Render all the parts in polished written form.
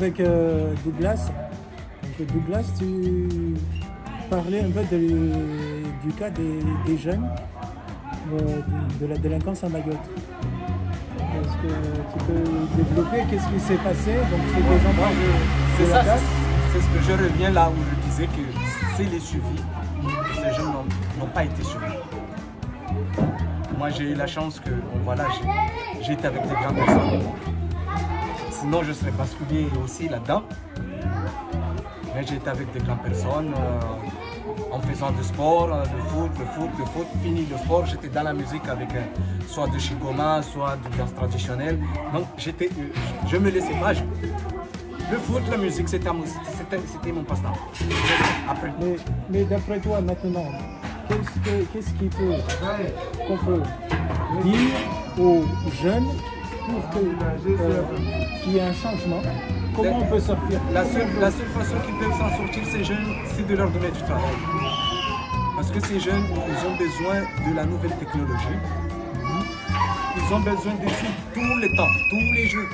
avec Douglas. Donc, Douglas, tu parlais un peu du cas des jeunes de la délinquance à Mayotte. Est-ce que tu peux développer qu'est-ce qui s'est passé? Donc c'est des enfants c'est ça, c'est ce que je reviens là où je disais que c'est les suivis. Ces jeunes n'ont pas été suivis. Moi j'ai eu la chance que voilà, j'ai été avec des grandes personnes. Sinon je serais basculé aussi là-dedans. Mais j'ai été avec des grandes personnes en faisant du sport, le foot, fini le sport, j'étais dans la musique avec soit de Chigoma, soit de danse traditionnelle. Donc je me laissais pas. Le foot, la musique, c'était mon passe-temps. Mais d'après toi maintenant, qu'est-ce qu'on peut dire aux jeunes pour qu'il y ait un changement? Comment on peut sortir? La seule façon qu'ils peuvent s'en sortir, ces jeunes, c'est de leur donner du travail. Parce que ces jeunes, ils ont besoin de la nouvelle technologie. Ils ont besoin de suivre tout le temps, tous les jours.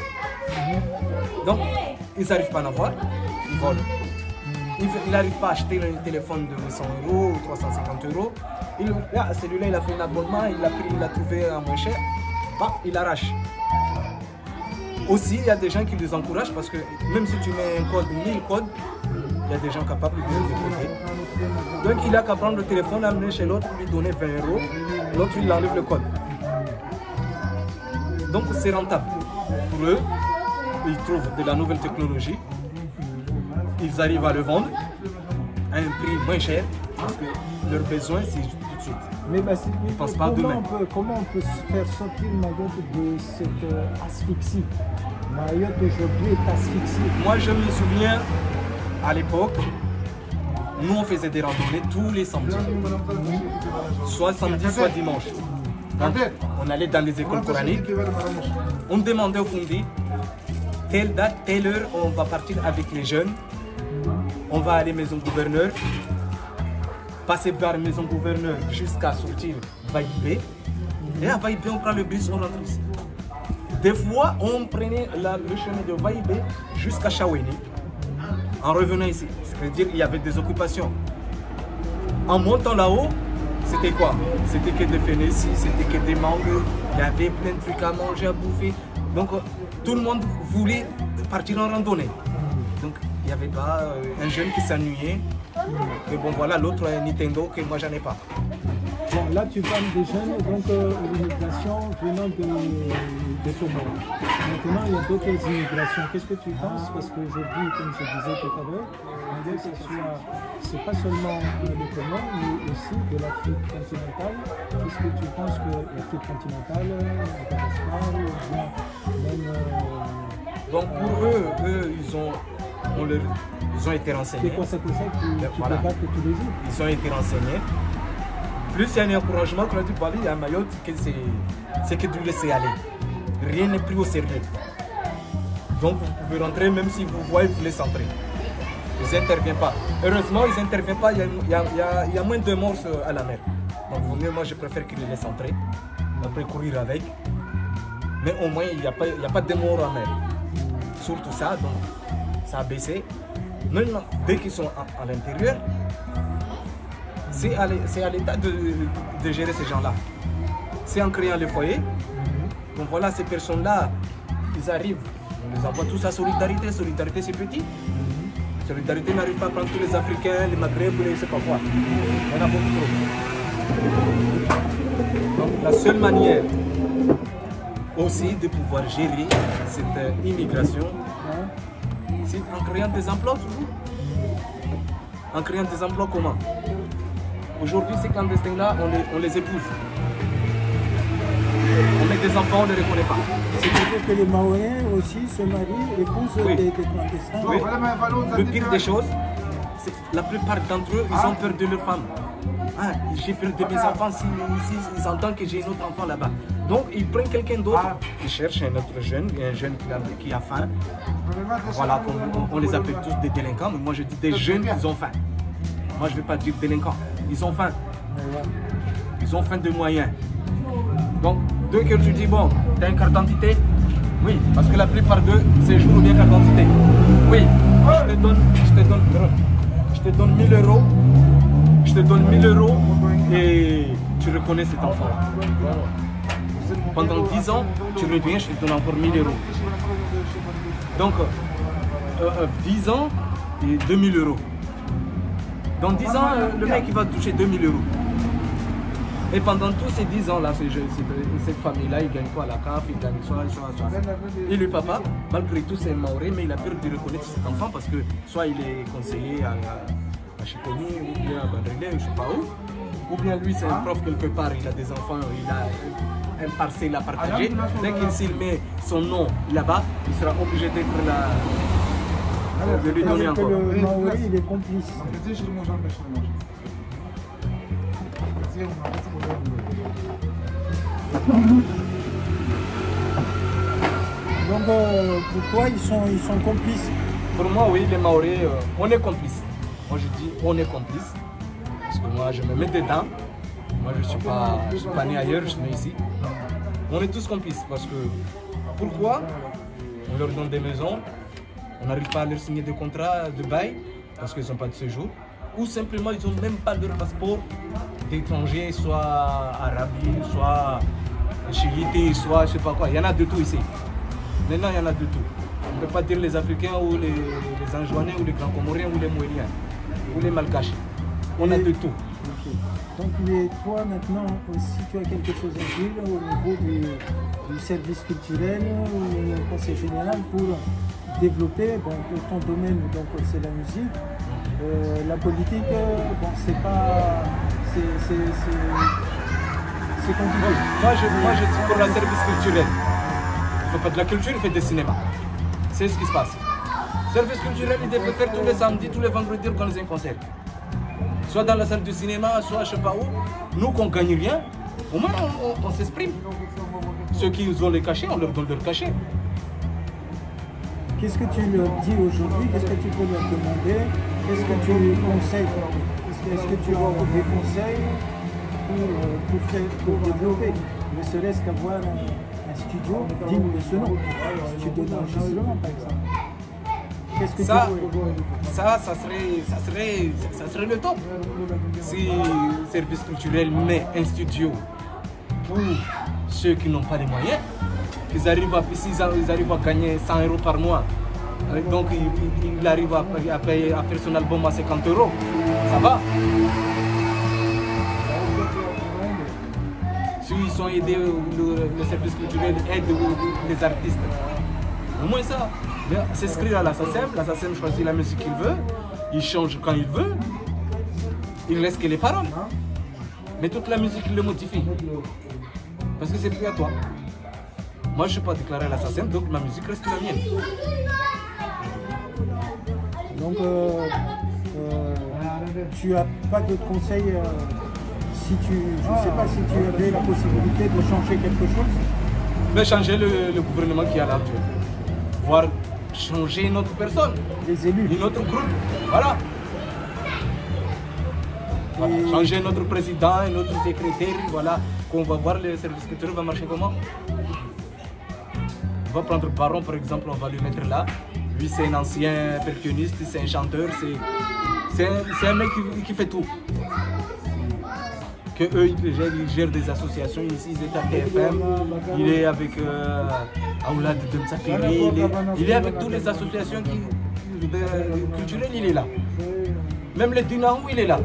Donc, ils n'arrivent pas à en avoir, ils volent. Ils n'arrivent pas à acheter un téléphone de 100 € ou 350 €. Celui-là, il a fait un abonnement, il l'a trouvé à moins cher, paf, il arrache. Aussi, il y a des gens qui les encouragent parce que même si tu mets un code, 1000 codes, il y a des gens capables de les décoder. Donc, il n'a qu'à prendre le téléphone, l'amener chez l'autre, lui donner 20 €, l'autre, il enlève le code. Donc, c'est rentable pour eux. Ils trouvent de la nouvelle technologie, ils arrivent à le vendre à un prix moins cher parce que leurs besoins c'est tout de suite. Mais comment on peut se faire sortir Mayotte de cette asphyxie? Mayotte aujourd'hui est asphyxiée. Moi je me souviens à l'époque, nous on faisait des randonnées tous les samedis, soit samedi soit dimanche. Donc, on allait dans les écoles coraniques, on demandait au Fundi, telle date, telle heure, on va partir avec les jeunes. On va aller maison gouverneur, passer par maison gouverneur jusqu'à sortir Vaïbé. Et à Vaïbé, on prend le bus, on rentre ici. Des fois, on prenait le chemin de Vaïbé jusqu'à Chaweni, en revenant ici. C'est-à-dire qu'il y avait des occupations. En montant là-haut, c'était quoi? C'était que des fénécis, c'était que des mangues, il y avait plein de trucs à manger, à bouffer. Donc, tout le monde voulait partir en randonnée. Donc, il n'y avait pas un jeune qui s'ennuyait. Mais bon, voilà, l'autre a un Nintendo que moi, j'en ai pas. Bon, là, tu parles des jeunes, donc l'immigration venant des Comores. Maintenant, il y a d'autres immigrations. Qu'est-ce que tu penses? Parce qu'aujourd'hui, comme je disais tout à l'heure, c'est pas seulement les Comores, mais aussi de l'Afrique continentale. Est-ce que tu penses que l'Afrique continentale, Madagascar, ou bien même... Donc pour eux, ils ont été renseignés. C'est quoi, c'est pour ça que tu te bats tous les jours? Ils ont été renseignés. Plus il y a un encouragement qu'on a dit parler à Mayotte, c'est que de laisser aller. Rien n'est pris au sérieux. Donc vous pouvez rentrer même si vous voyez, vous laissez entrer. Ils n'interviennent pas. Heureusement, ils n'interviennent pas, il y a moins de morts à la mer. Donc vaut mieux, moi je préfère qu'ils les laissent entrer. Après courir avec. Mais au moins, il n'y a pas de morts en mer. Surtout ça, donc ça a baissé. Maintenant, dès qu'ils sont à l'intérieur, c'est à l'État de gérer ces gens-là. C'est en créant les foyers. Donc voilà, ces personnes-là, ils arrivent, on les envoie tous à Solidarité. Solidarité, c'est petit. Solidarité n'arrive pas à prendre tous les Africains, les Maghrébins, je ne sais pas quoi. Il y en a beaucoup trop. Donc la seule manière aussi de pouvoir gérer cette immigration, c'est en créant des emplois toujours. En créant des emplois comment? Aujourd'hui, ces clandestins-là, on les épouse. On met des enfants, on ne les reconnaît pas. C'est-à-dire que les Maoris aussi se marient, épousent des clandestins. Oui. Le pire des choses, c'est que la plupart d'entre eux, ils ont peur de leur femme. Ah, j'ai peur de mes enfants s'ils entendent que j'ai un autre enfant là-bas. Donc, ils prennent quelqu'un d'autre. Ils cherchent un autre jeune, un jeune qui a faim. Voilà, on les appelle tous des délinquants, mais moi je dis des jeunes qui ont faim. Moi je ne vais pas dire délinquants, ils ont faim. Ils ont faim de moyens. Donc, dès que tu dis, bon, tu as une carte d'identité? Oui, parce que la plupart d'eux, c'est jour ou bien carte d'identité. Oui, je te donne 1000 euros. Je te donne 1000 euros et tu reconnais cet enfant. Pendant 10 ans, tu reviens, je te donne encore 1000 euros. Donc, 10 ans et 2000 euros. Dans 10 ans, le mec il va toucher 2000 euros. Et pendant tous ces 10 ans-là, cette famille-là, il gagne quoi à la CAF, il gagne soit. Et le papa, malgré tout, c'est maoré, mais il a peur de reconnaître cet enfant parce que soit il est conseiller à Chikoni, ou bien à Bandrélé, je ne sais pas où. Ou bien lui, c'est un prof quelque part, il a des enfants, il a un parcelle à partager. Dès qu'il met son nom là-bas, il sera obligé d'être là. De lui donner encore. Le maoré, il est complice. Donc pour toi, ils sont complices. Pour moi, oui, les Maoris, on est complices. Moi, je dis on est complices. Parce que moi, je me mets dedans. Moi, je ne suis pas né ailleurs, je suis né ici. On est tous complices parce que pourquoi on leur donne des maisons, on n'arrive pas à leur signer des contrats de bail parce qu'ils n'ont pas de séjour. Ou simplement, ils n'ont même pas leur passeport d'étrangers, soit arabes, soit chilités, soit je ne sais pas quoi. Il y en a de tout ici. Maintenant, il y en a de tout. On ne peut pas dire les Africains ou les Anjouanais ou les Grands Comoriens ou les Mouéliens ou les Malgaches. On a de tout. Okay. Donc, mais toi maintenant, si tu as quelque chose à dire au niveau du service culturel ou du conseil général pour développer, bon, ton domaine, donc c'est la musique. La politique, bon, c'est pas. C'est compliqué. Moi, je dis pour le service culturel. Il ne faut pas de la culture, il fait des cinémas. C'est ce qui se passe. Le service culturel, il devait faire tous les samedis, tous les vendredis, organiser un concert. Soit dans la salle de cinéma, soit je ne sais pas où. Nous, qu'on ne gagne rien, au moins on s'exprime. Ceux qui ont les cachets, on leur donne leur cachet. Qu'est-ce que tu leur dis aujourd'hui? Qu'est-ce que tu peux leur demander? Qu'est-ce que tu conseilles? Est-ce que tu as des conseils pour développer? Ne serait-ce qu'avoir un studio digne de ce nom, un studio d'enregistrement par exemple. Qu'est-ce que ça serait le top. Si le service culturel met un studio pour ceux qui n'ont pas les moyens, ils arrivent à gagner 100 euros par mois. Donc il arrive à faire son album à 50 euros. Ça va. S'ils sont aidés, le service culturel aide les artistes. Au moins ça. S'inscrire à la SACEM choisit la musique qu'il veut, il change quand il veut, il laisse que les paroles. Mais toute la musique, il le modifie. Parce que c'est plus à toi. Moi, je ne suis pas déclaré à la SACEM, donc ma musique reste la mienne. Donc, tu n'as pas de conseils je ne sais pas si tu avais la possibilité de changer quelque chose? Mais changer le gouvernement qui est à l'heure actuelle. Voire changer notre personne. Les élus. Notre groupe. Voilà. Changer notre président et notre secrétaire. Voilà. Qu'on va voir le service culturel va marcher comment. On va prendre Baron par exemple, on va le mettre là. Lui c'est un ancien percussionniste, c'est un chanteur, c'est un mec qui fait tout. Que eux ils gèrent des associations ici, ils étaient à TFM, il est avec Aoulad de Mtsapiri, il est avec toutes les associations culturelles, il est là. Même le Dinaou, il est là.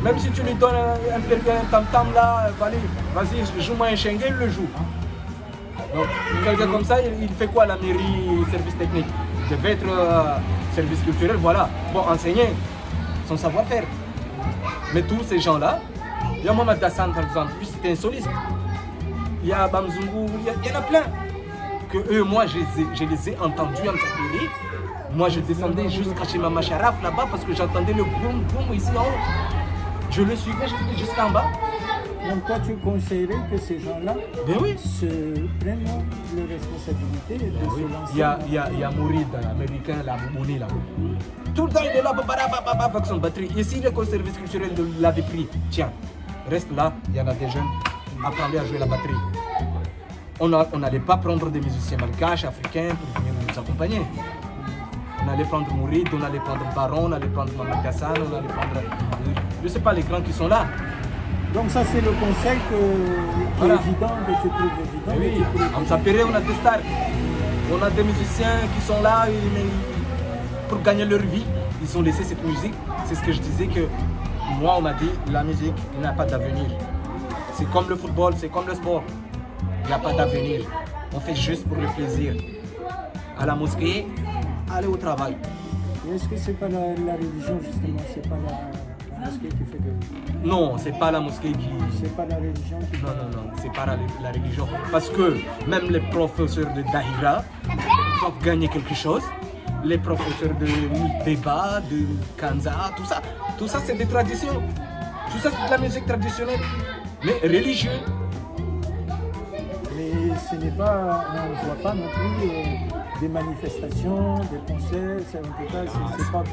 Même si tu lui donnes un tam-tam là, vas-y, joue-moi un chengue, il le joue. Donc, quelqu'un comme ça, il fait quoi à la mairie, service technique? Il devait être service culturel, voilà. Bon, enseigner son savoir-faire. Mais tous ces gens-là, il y a Mohamed Hassan par exemple, lui c'était un soliste. Il y a Bamzungu, il y en a plein. Que eux, moi, je les ai entendus en Tsapiri. Moi, je descendais jusqu'à chez Mama Sharaf là-bas parce que j'entendais le boum boum ici en haut. Je le suivais, j'étais jusqu'en bas. Donc toi, tu conseillerais que ces gens-là se prennent les responsabilités de se lancer? Il y a Mourid, américain, là, Mouni, là. Tout le temps, il est là, avec son batterie. Et si le service culturel l'avait pris, tiens, reste là, il y en a des jeunes, apprenez à jouer la batterie. On n'allait pas prendre des musiciens malgaches, africains, pour venir nous accompagnaient. On allait prendre Mourid, on allait prendre Baron, on allait prendre Mamadou Hassan, on allait prendre, je ne sais pas, les grands qui sont là. Donc ça c'est le conseil qui est évident, que tu trouves évident. Oui, en Sapéré, on a des stars. On a des musiciens qui sont là pour gagner leur vie. Ils ont laissé cette musique. C'est ce que je disais que moi, on m'a dit, la musique n'a pas d'avenir. C'est comme le football, c'est comme le sport. Il n'y a pas d'avenir. On fait juste pour le plaisir. À la mosquée, aller au travail. Est-ce que c'est pas la religion justement? C'est pas la mosquée qui fait que... Non, c'est pas la mosquée qui... C'est pas la religion qui... Non, c'est pas la religion. Parce que même les professeurs de Dahira doivent gagner quelque chose. Les professeurs de Beba, de Kanza, tout ça c'est des traditions. Tout ça c'est de la musique traditionnelle, mais religieuse. Mais ce n'est pas, on ne voit pas non plus des manifestations, des concerts, en tout cas, c'est pas...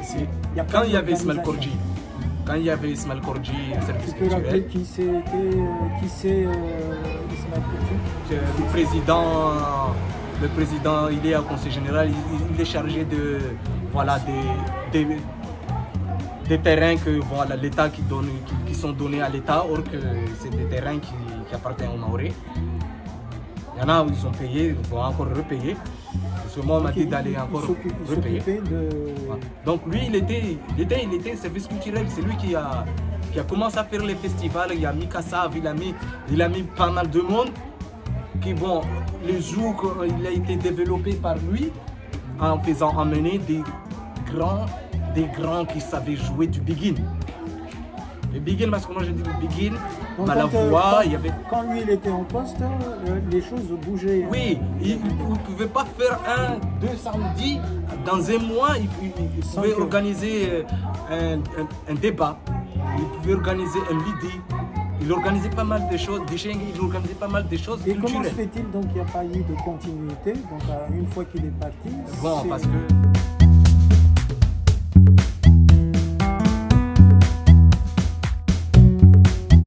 Quand il y avait Ismaël Kordji, service tu peux rappeler culturel, qui c'est Ismaël Kordji? Le président, il est au conseil général, il est chargé de, voilà, des terrains que voilà, l'État qui sont donnés à l'État, or que c'est des terrains qui appartiennent aux Maoris. Il y en a où ils ont payé, ils vont encore repayer. Parce que moi, on m'a dit d'aller encore repayer. Voilà. Donc lui, il était service culturel, c'est lui qui a commencé à faire les festivals. Il a mis Kassav, il a mis pas mal de monde. Qui, bon, le jour il a été développé par lui, en faisant emmener des grands qui savaient jouer du begin. Le begin, parce que moi je dis le begin, la voix, il y avait... Quand lui il était en poste, les choses bougeaient. Oui, il ne pouvait pas faire 2 samedis. Dans un mois, il pouvait organiser un débat, il pouvait organiser un midi. Il organisait pas mal de choses, il organisait pas mal de choses Et culturelles. comment se fait-il donc qu'il n'y a pas eu de continuité, donc une fois qu'il est parti? Bon, parce que...